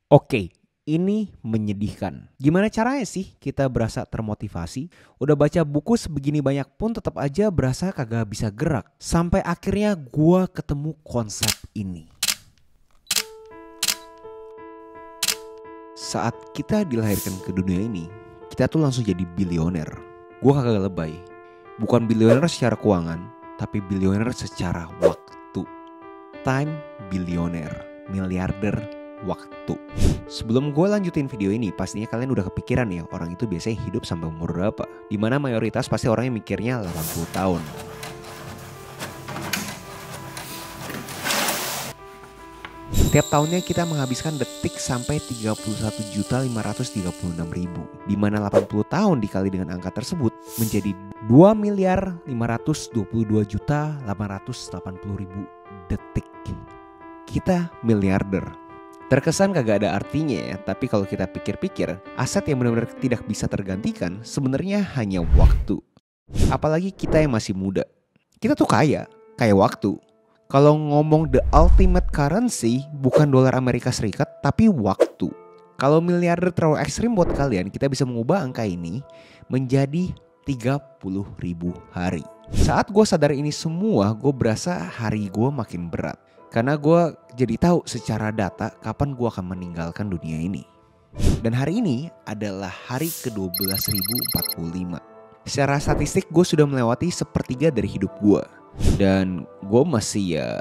Oke, ini menyedihkan. Gimana caranya sih kita berasa termotivasi? Udah baca buku sebegini banyak pun tetap aja berasa kagak bisa gerak. Sampai akhirnya gua ketemu konsep ini. Saat kita dilahirkan ke dunia ini, kita tuh langsung jadi bilioner. Gua kagak lebay. Bukan bilioner secara keuangan, tapi bilioner secara waktu. Time bilioner, miliarder waktu. Sebelum gue lanjutin video ini, pastinya kalian udah kepikiran ya orang itu biasanya hidup sampai umur berapa. Dimana mayoritas pasti orang yang mikirnya 80 tahun. Tiap tahunnya kita menghabiskan detik sampai 31.536.000. Dimana 80 tahun dikali dengan angka tersebut menjadi 2.522.880.000 detik. Kita miliarder. Terkesan kagak ada artinya ya, tapi kalau kita pikir-pikir, aset yang benar-benar tidak bisa tergantikan sebenarnya hanya waktu. Apalagi kita yang masih muda. Kita tuh kaya waktu. Kalau ngomong the ultimate currency, bukan dolar Amerika Serikat, tapi waktu. Kalau miliarder terlalu ekstrim buat kalian, kita bisa mengubah angka ini menjadi 30.000 hari. Saat gue sadar ini semua, gue berasa hari gue makin berat. Karena gue jadi tahu secara data kapan gue akan meninggalkan dunia ini. Dan hari ini adalah hari ke-12.045. Secara statistik gue sudah melewati sepertiga dari hidup gue. Dan gue masih ya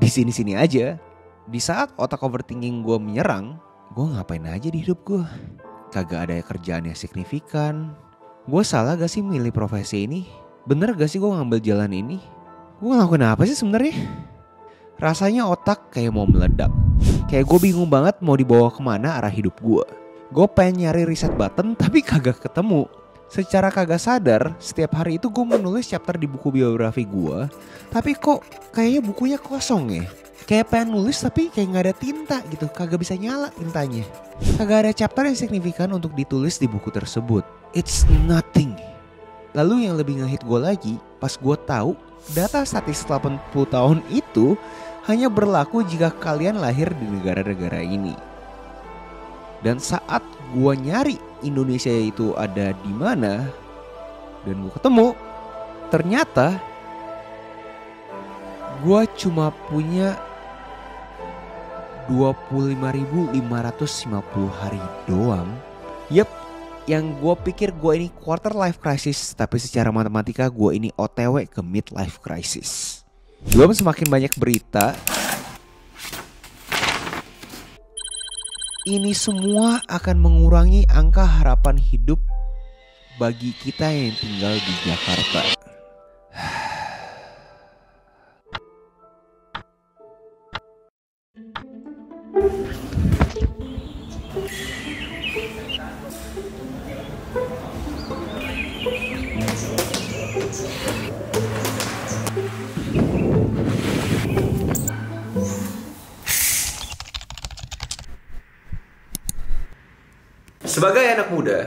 di sini-sini aja. Di saat otak overthinking gue menyerang, gue ngapain aja di hidup gue? Kagak ada kerjaan yang signifikan. Gue salah gak sih milih profesi ini? Bener gak sih gue ngambil jalan ini? Gue ngelakuin apa sih sebenarnya? Rasanya otak kayak mau meledak. Kayak gue bingung banget mau dibawa kemana arah hidup gue. Gue pengen nyari reset button tapi kagak ketemu. Secara kagak sadar, setiap hari itu gue menulis chapter di buku biografi gue. Tapi kok kayaknya bukunya kosong ya. Kayak pengen nulis tapi kayak gak ada tinta gitu. Kagak bisa nyala tintanya. Kagak ada chapter yang signifikan untuk ditulis di buku tersebut. It's nothing. Lalu yang lebih ngehit gue lagi, pas gue tahu data statistik 80 tahun itu hanya berlaku jika kalian lahir di negara-negara ini. Dan saat gue nyari Indonesia itu ada di mana dan gue ketemu, ternyata gue cuma punya 25.550 hari doang. Yep, yang gue pikir gue ini quarter life crisis, tapi secara matematika gue ini OTW ke midlife crisis. Belum semakin banyak berita, ini semua akan mengurangi angka harapan hidup bagi kita yang tinggal di Jakarta. Sebagai anak muda,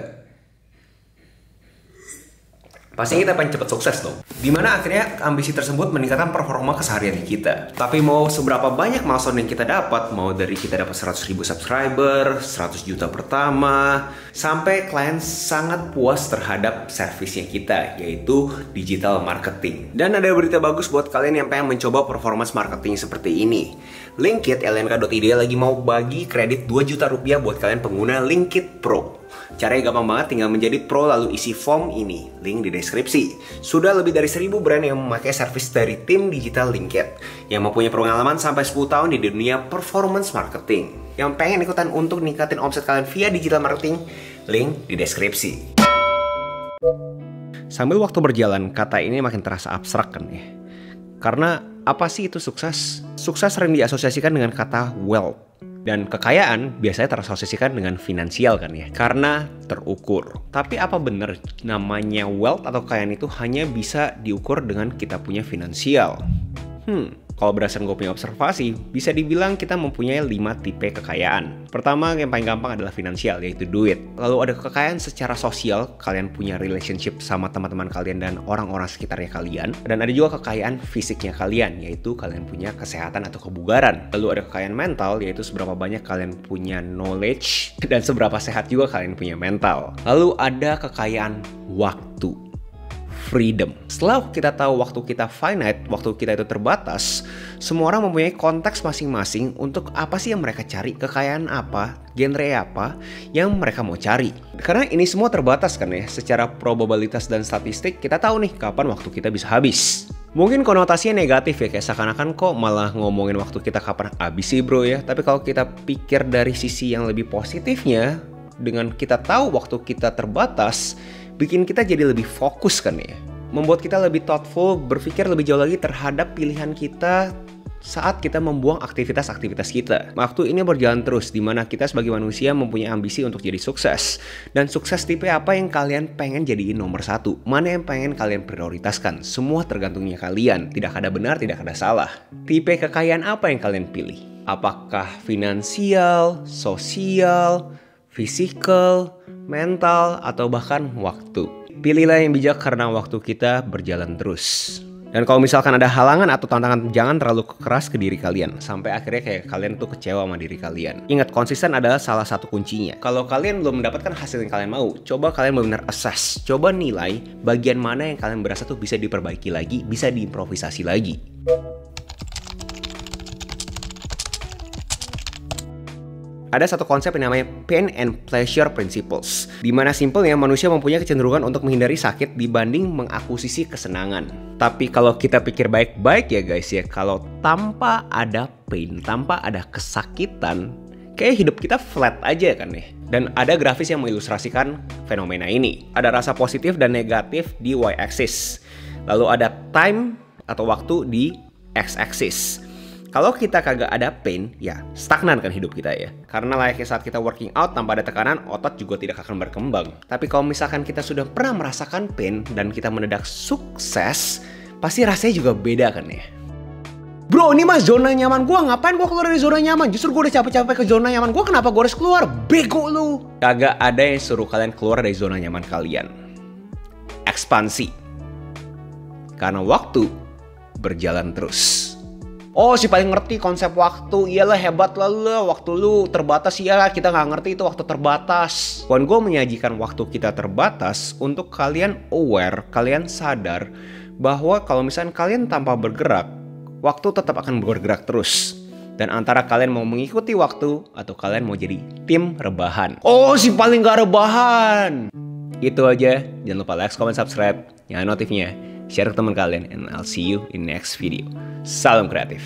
pasti kita pengen cepet sukses dong. Dimana akhirnya ambisi tersebut meningkatkan performa keseharian kita. Tapi mau seberapa banyak milestone yang kita dapat, mau dari kita dapat 100.000 subscriber, 100 juta pertama, sampai klien sangat puas terhadap servisnya kita, yaitu digital marketing. Dan ada berita bagus buat kalian yang pengen mencoba performance marketing seperti ini. Linkit lnk.id lagi mau bagi kredit 2 juta rupiah buat kalian pengguna Linkit Pro. Caranya gampang banget, tinggal menjadi pro lalu isi form ini, link di deskripsi. Sudah lebih dari 1000 brand yang memakai service dari tim digital Linkit yang mempunyai pengalaman sampai 10 tahun di dunia performance marketing. Yang pengen ikutan untuk ningkatin omset kalian via digital marketing, link di deskripsi. Sambil waktu berjalan, kata ini makin terasa abstrak kan ya. Karena apa sih itu sukses? Sukses sering diasosiasikan dengan kata wealth. Dan kekayaan biasanya terasosiasikan dengan finansial kan ya, karena terukur. Tapi apa benar namanya wealth atau kekayaan itu hanya bisa diukur dengan kita punya finansial? Kalau berdasarkan gue punya observasi, bisa dibilang kita mempunyai 5 tipe kekayaan. Pertama, yang paling gampang adalah finansial, yaitu duit. Lalu ada kekayaan secara sosial, kalian punya relationship sama teman-teman kalian dan orang-orang sekitarnya kalian. Dan ada juga kekayaan fisiknya kalian, yaitu kalian punya kesehatan atau kebugaran. Lalu ada kekayaan mental, yaitu seberapa banyak kalian punya knowledge dan seberapa sehat juga kalian punya mental. Lalu ada kekayaan waktu. Freedom. Setelah kita tahu waktu kita finite, waktu kita itu terbatas, semua orang mempunyai konteks masing-masing untuk apa sih yang mereka cari, kekayaan apa, genre apa yang mereka mau cari. Karena ini semua terbatas kan ya, secara probabilitas dan statistik kita tahu nih kapan waktu kita bisa habis. Mungkin konotasinya negatif ya, kayak seakan-akan kok malah ngomongin waktu kita kapan habis sih bro ya. Tapi kalau kita pikir dari sisi yang lebih positifnya, dengan kita tahu waktu kita terbatas, bikin kita jadi lebih fokus kan ya. Membuat kita lebih thoughtful, berpikir lebih jauh lagi terhadap pilihan kita saat kita membuang aktivitas-aktivitas kita. Waktu ini berjalan terus, dimana kita sebagai manusia mempunyai ambisi untuk jadi sukses. Dan sukses tipe apa yang kalian pengen jadiin nomor 1? Mana yang pengen kalian prioritaskan? Semua tergantungnya kalian, tidak ada benar, tidak ada salah. Tipe kekayaan apa yang kalian pilih? Apakah finansial, sosial, fisikal, mental, atau bahkan waktu? Pilihlah yang bijak karena waktu kita berjalan terus. Dan kalau misalkan ada halangan atau tantangan, jangan terlalu keras ke diri kalian sampai akhirnya kayak kalian tuh kecewa sama diri kalian. Ingat, konsisten adalah salah satu kuncinya. Kalau kalian belum mendapatkan hasil yang kalian mau, coba kalian benar-benar assess, coba nilai bagian mana yang kalian berasa tuh bisa diperbaiki lagi, bisa diimprovisasi lagi. Ada satu konsep yang namanya pain and pleasure principles, di mana simpelnya manusia mempunyai kecenderungan untuk menghindari sakit dibanding mengakuisisi kesenangan. Tapi kalau kita pikir baik-baik ya guys ya, kalau tanpa ada pain, tanpa ada kesakitan, kayak hidup kita flat aja kan ya. Dan ada grafis yang mengilustrasikan fenomena ini. Ada rasa positif dan negatif di y-axis. Lalu ada time atau waktu di x-axis. Kalau kita kagak ada pain, ya stagnan kan hidup kita ya. Karena layaknya saat kita working out tanpa ada tekanan, otot juga tidak akan berkembang. Tapi kalau misalkan kita sudah pernah merasakan pain dan kita mendadak sukses, pasti rasanya juga beda kan ya. Bro, ini mah zona nyaman gue, ngapain gue keluar dari zona nyaman? Justru gue udah capek-capek ke zona nyaman gue, kenapa gue harus keluar? Bego lu! Kagak ada yang suruh kalian keluar dari zona nyaman kalian. Ekspansi. Karena waktu berjalan terus. Oh, si paling ngerti konsep waktu. Iyalah, hebat lah lu. Waktu lu terbatas. Iya, kita nggak ngerti itu waktu terbatas. When gue menyajikan waktu kita terbatas untuk kalian aware, kalian sadar bahwa kalau misalnya kalian tanpa bergerak, waktu tetap akan bergerak terus. Dan antara kalian mau mengikuti waktu atau kalian mau jadi tim rebahan. Oh, si paling gak rebahan. Itu aja. Jangan lupa like, comment, subscribe. Nyalain notifnya. Share ke teman kalian. And I'll see you in next video. Salam kreatif.